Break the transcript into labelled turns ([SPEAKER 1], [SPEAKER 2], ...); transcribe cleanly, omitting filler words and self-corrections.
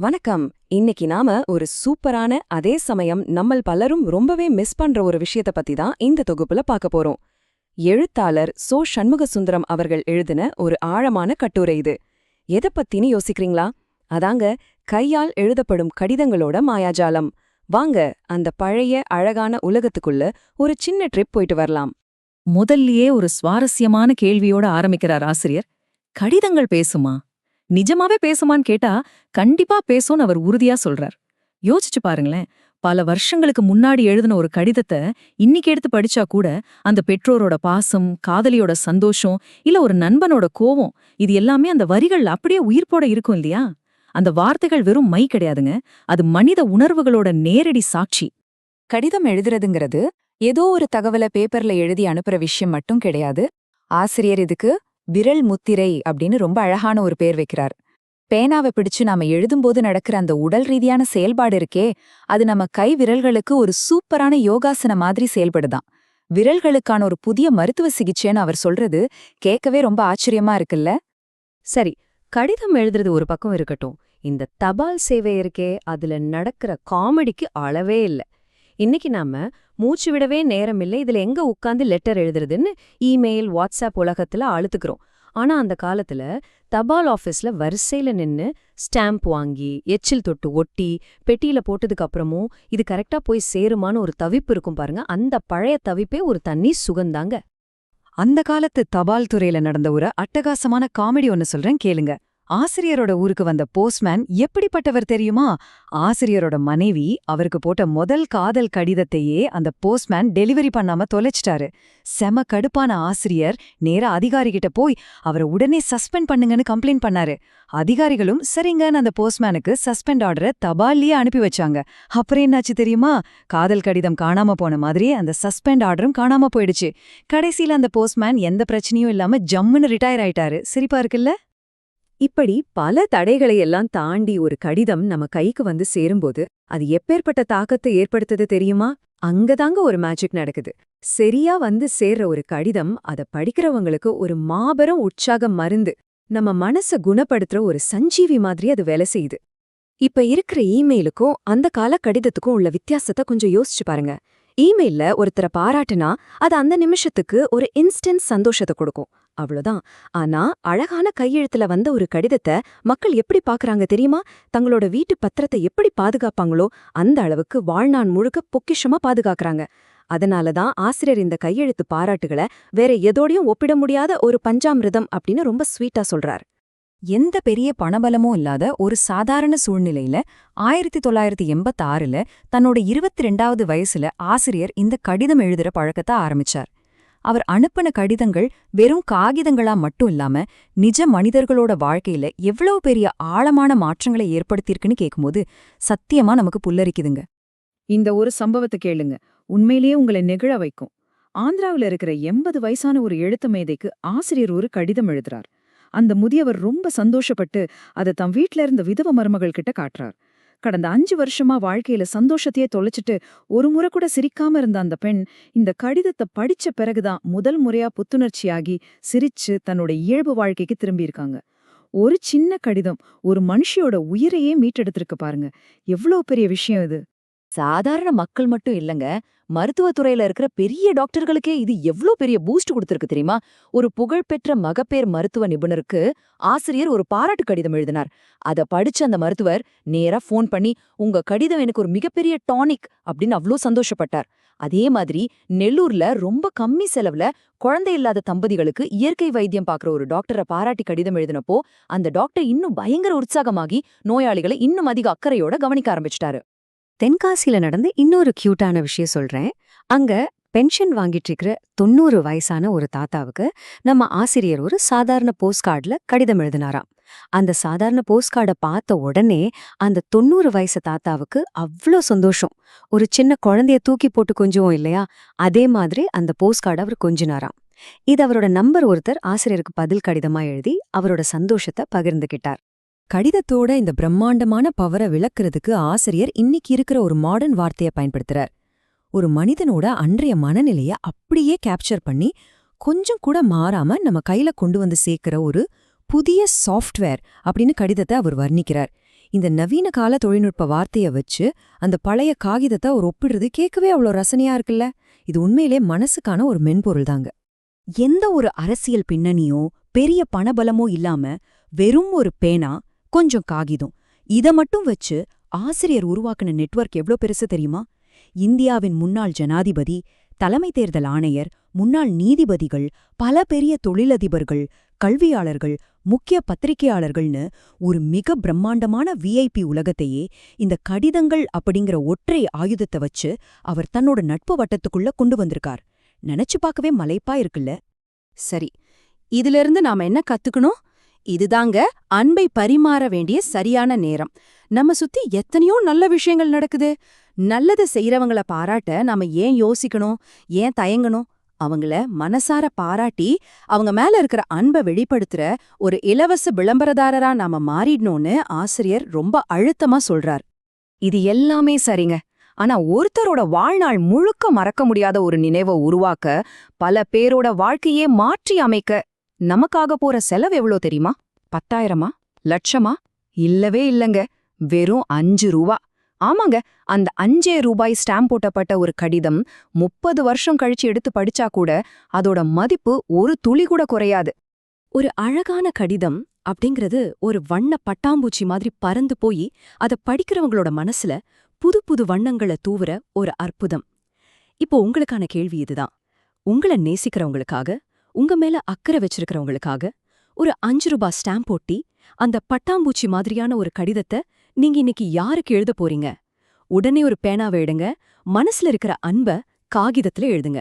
[SPEAKER 1] வணக்கம். இன்னைக்கு நாம ஒரு சூப்பரான அதே சமயம் நம்மள் பலரும் ரொம்பவே மிஸ் பண்ற ஒரு விஷயத்த பத்தி தான் இந்த தொகுப்புல பார்க்க போறோம். எழுத்தாளர் சோ. சண்முகசுந்தரம் அவர்கள் எழுதின ஒரு ஆழமான கட்டுரை இது. எதை பத்தின்னு யோசிக்கிறீங்களா? அதாங்க, கையால் எழுதப்படும் கடிதங்களோட மாயாஜாலம். வாங்க, அந்த பழைய அழகான உலகத்துக்குள்ள ஒரு சின்ன ட்ரிப் போயிட்டு வரலாம்.
[SPEAKER 2] முதல்லயே ஒரு சுவாரஸ்யமான கேள்வியோட ஆரம்பிக்கிறார் ஆசிரியர். கடிதங்கள் பேசுமா? நிஜமாவே பேசுமான்னு கேட்டா கண்டிப்பா பேசும்னு அவர் உறுதியா சொல்றார். யோசிச்சு பாருங்களேன், பல வருஷங்களுக்கு முன்னாடி எழுதின ஒரு கடிதத்தை இன்னைக்கு எடுத்து படிச்சா கூட அந்த பெற்றோரோட பாசம், காதலியோட சந்தோஷம், இல்ல ஒரு நண்பனோட கோவம், இது எல்லாமே அந்த வரிகள் அப்படியே உயிர்ப்போட இருக்கும் இல்லையா? அந்த வார்த்தைகள் வெறும் மை கிடையாதுங்க, அது மனித உணர்வுகளோட நேரடி சாட்சி.
[SPEAKER 3] கடிதம் எழுதுறதுங்கிறது ஏதோ ஒரு தகவலை பேப்பர்ல எழுதி அனுப்புற விஷயம் மட்டும் கிடையாது. ஆசிரியர் இதுக்கு விரல் முத்திரை அப்படின்னு ரொம்ப அழகான ஒரு பேர் வைக்கிறார். பேனாவை பிடிச்சு நாம எழுதும்போது நடக்கிற அந்த உடல் ரீதியான செயல்பாடு இருக்கே, அது நம்ம கை விரல்களுக்கு ஒரு சூப்பரான யோகாசன மாதிரி செயல்படுதான். விரல்களுக்கான ஒரு புதிய மருத்துவ சிகிச்சைன்னு அவர் சொல்றது கேட்கவே ரொம்ப ஆச்சரியமா இருக்குல்ல?
[SPEAKER 1] சரி, கடிதம் எழுதுறது ஒரு பக்கம் இருக்கட்டும். இந்த தபால் சேவை இருக்கே, அதுல நடக்கிற காமெடிக்கு அளவே இல்ல. இன்னைக்கு நாம மூச்சு விடவே நேரமில்லை, இதுல எங்க உட்கார்ந்து லெட்டர் எழுதுறதுன்னு இமெயில், வாட்ஸ்அப் உலகத்துல அழுத்துக்கிறோம். ஆனா அந்த காலத்துல தபால் ஆபீஸ்ல வரிசையில நின்னு ஸ்டாம்ப் வாங்கி எச்சில் தொட்டு ஒட்டி பெட்டியில போட்டதுக்கு அப்புறமும் இது கரெக்டா போய் சேருமான்னு ஒரு தவிப்பு இருக்கும் பாருங்க. அந்த பழைய தவிப்பே ஒரு தனி சுகந்தாங்க.
[SPEAKER 3] அந்த காலத்து தபால் துறையில நடந்த ஒரு அட்டகாசமான காமெடி ஒன்னு சொல்றேன் கேளுங்க. ஆசிரியரோட ஊருக்கு வந்த போஸ்ட்மேன் எப்படிப்பட்டவர் தெரியுமா? ஆசிரியரோட மனைவி அவருக்கு போட்ட முதல் காதல் கடிதத்தையே அந்த போஸ்ட்மேன் டெலிவரி பண்ணாம தொலைச்சிட்டாரு. செம கடுப்பான ஆசிரியர் நேரா அதிகாரிகிட்ட போய் அவரை உடனே சஸ்பெண்ட் பண்ணுங்கன்னு கம்ப்ளைண்ட் பண்ணாரு. அதிகாரிகளும் சரிங்கன்னு அந்த போஸ்ட்மேனுக்கு சஸ்பெண்ட் ஆர்டரை தபால்லயே அனுப்பி வச்சாங்க. அப்புறம் என்னாச்சு தெரியுமா? காதல் கடிதம் காணாம போன மாதிரியே அந்த சஸ்பெண்ட் ஆர்டரும் காணாம போயிடுச்சு. கடைசியில அந்த போஸ்ட்மேன் எந்த பிரச்சனையும் இல்லாம ஜம்முன்னு ரிட்டையர் ஆயிட்டாரு. சிரிப்பா இருக்குல்ல?
[SPEAKER 1] இப்படி பல தடைகளை எல்லாம் தாண்டி ஒரு கடிதம் நம்ம கைக்கு வந்து சேரும்போது அது எப்பேற்பட்ட தாக்கத்தை ஏற்படுத்துது தெரியுமா? அங்கதாங்க ஒரு மேஜிக் நடக்குது. சரியா வந்து சேர்ற ஒரு கடிதம் அத படிக்கிறவங்களுக்கு ஒரு மாபெரும் உற்சாகம் மருந்து, நம்ம மனச குணப்படுத்துற ஒரு சஞ்சீவி மாதிரி அது வேலை செய்யுது. இப்ப இருக்கிற இமெயிலுக்கும் அந்த கால கடிதத்துக்கும் உள்ள வித்தியாசத்தை கொஞ்சம் யோசிச்சு பாருங்க. இமெயில்ல ஒருத்தரை பாராட்டுனா அது அந்த நிமிஷத்துக்கு ஒரு இன்ஸ்டன்ட் சந்தோஷத்தை கொடுக்கும், அவ்வளவுதான். ஆனா அழகான கையெழுத்துல வந்த ஒரு கடிதத்தை மக்கள் எப்படி பாக்குறாங்க தெரியுமா? தங்களோட வீட்டு பத்திரத்தை எப்படி பாதுகாப்பாங்களோ அந்த அளவுக்கு வாழ்நாள் முழுக்க பொக்கிஷமா பாதுகாக்கறாங்க. அதனாலதான் ஆசிரியர் இந்த கையெழுத்து பாராட்டுகளை வேற எதோடையும் ஒப்பிட முடியாத ஒரு பஞ்சாமிர்தம் அப்படின்னு ரொம்ப ஸ்வீட்டா சொல்றார்.
[SPEAKER 3] எந்த பெரிய பணபலமும் இல்லாத ஒரு சாதாரண சூழ்நிலையில 1986ல தன்னோட 22வது வயசுல ஆசிரியர் இந்த கடிதம் எழுதுற பழக்கத்தை ஆரம்பிச்சார். அவர் அனுப்பின கடிதங்கள் வெறும் காகிதங்களா மட்டும் இல்லாம நிஜ மனிதர்களோட வாழ்க்கையில எவ்வளவு பெரிய ஆழமான மாற்றங்களை ஏற்படுத்தியிருக்குன்னு கேட்கும்போது சத்தியமா நமக்கு புல்லரிக்குதுங்க.
[SPEAKER 2] இந்த ஒரு சம்பவத்தை கேளுங்க, உண்மையிலேயே உங்களை நெகிழ வைக்கும். ஆந்திராவுல இருக்கிற 80 வயசான ஒரு எழுத்து மேதைக்கு ஆசிரியர் ஒரு கடிதம் எழுதுறார். அந்த முதியவர் ரொம்ப சந்தோஷப்பட்டு அதை தம் வீட்ல இருந்த விதவ மருமகள் கிட்ட காட்டுறார். கடந்த 5 வருஷமா வாழ்க்கையில சந்தோஷத்தையே தொலைச்சிட்டு ஒரு முறை கூட சிரிக்காம இருந்த அந்த பெண் இந்த கடிதத்தை படிச்ச பிறகுதான் முதல் முறையா புத்துணர்ச்சியாகி சிரிச்சு தன்னோட இயல்பு வாழ்க்கைக்கு திரும்பியிருக்காங்க. ஒரு சின்ன கடிதம் ஒரு மனுஷியோட உயிரையே மீட்டெடுத்திருக்கு பாருங்க. எவ்வளவு பெரிய விஷயம் இது!
[SPEAKER 3] சாதாரண மக்கள் மட்டும் இல்லங்க, மருத்துவத்துறையில இருக்கிற பெரிய டாக்டர்களுக்கே இது எவ்ளோ பெரிய பூஸ்ட் கொடுத்திருக்கு தெரியுமா? ஒரு புகழ்பெற்ற மகப்பேறு மருத்துவ நிபுணருக்கு ஆசிரியர் ஒரு பாராட்டு கடிதம் எழுதினார். அத படிச்ச அந்த மருத்துவர் நேரா ஃபோன் பண்ணி, உங்க கடிதம் எனக்கு ஒரு மிகப்பெரிய டானிக் அப்படின்னு அவ்ளோ சந்தோஷப்பட்டார். அதே மாதிரி நெல்லூர்ல ரொம்ப கம்மி செலவுல குழந்தை இல்லாத தம்பதிகளுக்கு இயற்கை வைத்தியம் பார்க்குற ஒரு டாக்டரை பாராட்டி கடிதம் எழுதினப்போ அந்த டாக்டர் இன்னும் பயங்கர உற்சாகமாகி நோயாளிகளை இன்னும் அதிக அக்கறையோட கவனிக்க ஆரம்பிச்சிட்டாரு.
[SPEAKER 1] தென்காசியில நடந்து இன்னொரு கியூட்டான விஷயம் சொல்றேன். அங்க பென்ஷன் வாங்கிட்டு இருக்கிற 90 வயசான ஒரு தாத்தாவுக்கு நம்ம ஆசிரியர் ஒரு சாதாரண போஸ்ட் கார்டுல கடிதம் எழுதினாராம். அந்த சாதாரண போஸ்ட் கார்டை பார்த்த உடனே அந்த 90 வயசு தாத்தாவுக்கு அவ்வளோ சந்தோஷம். ஒரு சின்ன குழந்தைய தூக்கி போட்டு கொஞ்சுவோம் இல்லையா, அதே மாதிரி அந்த போஸ்ட் கார்டை அவர் கொஞ்சினாராம். இது அவரோட நம்பர் ஒருத்தர் ஆசிரியருக்கு பதில் கடிதமா எழுதி அவரோட சந்தோஷத்தை பகிர்ந்துகிட்டார். கடிதத்தோட இந்த பிரம்மாண்டமான பவரை விளக்குறதுக்கு ஆசிரியர் இன்னைக்கு இருக்கிற ஒரு மாடர்ன் வார்த்தைய பயன்படுத்துறார். ஒரு மனிதனோட அன்றைய மனநிலைய அப்படியே கேப்சர் பண்ணி கொஞ்சம் கூட மாறாம நம்ம கையில கொண்டு வந்து சேர்க்கிற ஒரு புதிய சாஃப்ட்வேர் அப்படின்னு கடிதத்தை அவர் வர்ணிக்கிறார். இந்த நவீன கால தொழில்நுட்ப வார்த்தைய வச்சு அந்த பழைய காகிதத்தை அவர் ஒப்பிடுறது கேட்கவே அவ்வளோ ரசனையா இருக்குல்ல. இது உண்மையிலே மனசுக்கான ஒரு மென்பொருள் தாங்க. எந்த ஒரு அரசியல் பின்னணியோ பெரிய பணபலமோ இல்லாம வெறும் ஒரு பேனா, கொஞ்சம் காகிதம், இத மட்டும் வச்சு ஆசிரியர் உருவாக்குன நெட்வொர்க் எவ்ளோ பெருசு தெரியுமா? இந்தியாவின் முன்னாள் ஜனாதிபதி, தலைமை தேர்தல் ஆணையர், முன்னாள் நீதிபதிகள், பல பெரிய தொழிலதிபர்கள், கல்வியாளர்கள், முக்கிய பத்திரிகையாளர்கள்னு ஒரு மிக பிரம்மாண்டமான விஐபி உலகத்தையே இந்த கடிதங்கள் அப்படிங்கிற ஒற்றை ஆயுதத்தை வச்சு அவர் தன்னோட நட்பு வட்டத்துக்குள்ள கொண்டு வந்திருக்கார். நினைச்சு பார்க்கவே மலைப்பா இருக்குல்ல.
[SPEAKER 4] சரி, இதிலிருந்து நாம என்ன கத்துக்கணும்? இதுதாங்க அன்பை பரிமாற வேண்டிய சரியான நேரம். நம்ம சுத்தி எத்தனையோ நல்ல விஷயங்கள் நடக்குது. நல்லது செய்யறவங்கள பாராட்ட நாம ஏன் யோசிக்கணும், ஏன் தயங்கணும்? அவங்கள மனசார பாராட்டி அவங்க மேல இருக்கிற அன்பை வெளிப்படுத்துற ஒரு இலவச விளம்பரதாரரா நாம மாறிடணும்னு ஆசிரியர் ரொம்ப அழுத்தமா சொல்றார்.
[SPEAKER 3] இது எல்லாமே சரிங்க. ஆனா ஒருத்தரோட வாழ்நாள் முழுக்க மறக்க முடியாத ஒரு நினைவை உருவாக்க, பல பேரோட வாழ்க்கையே மாற்றி அமைக்க நமக்காக போற செலவு எவ்வளோ தெரியுமா? 10,000 லட்சமா? இல்லவே இல்லங்க, வெறும் 5 ரூபா. ஆமாங்க, அந்த 5 ரூபாய் ஸ்டாம்ப் போட்டப்பட்ட ஒரு கடிதம் 30 வருஷம் கழிச்சு எடுத்து படிச்சா கூட அதோட மதிப்பு ஒரு துளி கூட குறையாது.
[SPEAKER 1] ஒரு அழகான கடிதம் அப்படிங்கிறது ஒரு வண்ண பட்டாம்பூச்சி மாதிரி பறந்து போய் அத படிக்கிறவங்களோட மனசுல புது புது வண்ணங்களை தூவுற ஒரு அற்புதம். இப்போ உங்களுக்கான கேள்வி இதுதான். உங்கள நேசிக்கிறவங்களுக்காக, உங்க மேல அக்கறை வச்சிருக்கிறவங்களுக்காக ஒரு 5 ரூபாய் ஸ்டாம்ப் போட்டி அந்த பட்டாம்பூச்சி மாதிரியான ஒரு கடிதத்தை நீங்க இன்னைக்கு யாருக்கு எழுத போறீங்க? உடனே ஒரு பேனாவை எடுங்க, மனசுல இருக்கிற அன்ப காகிதத்துல எழுதுங்க.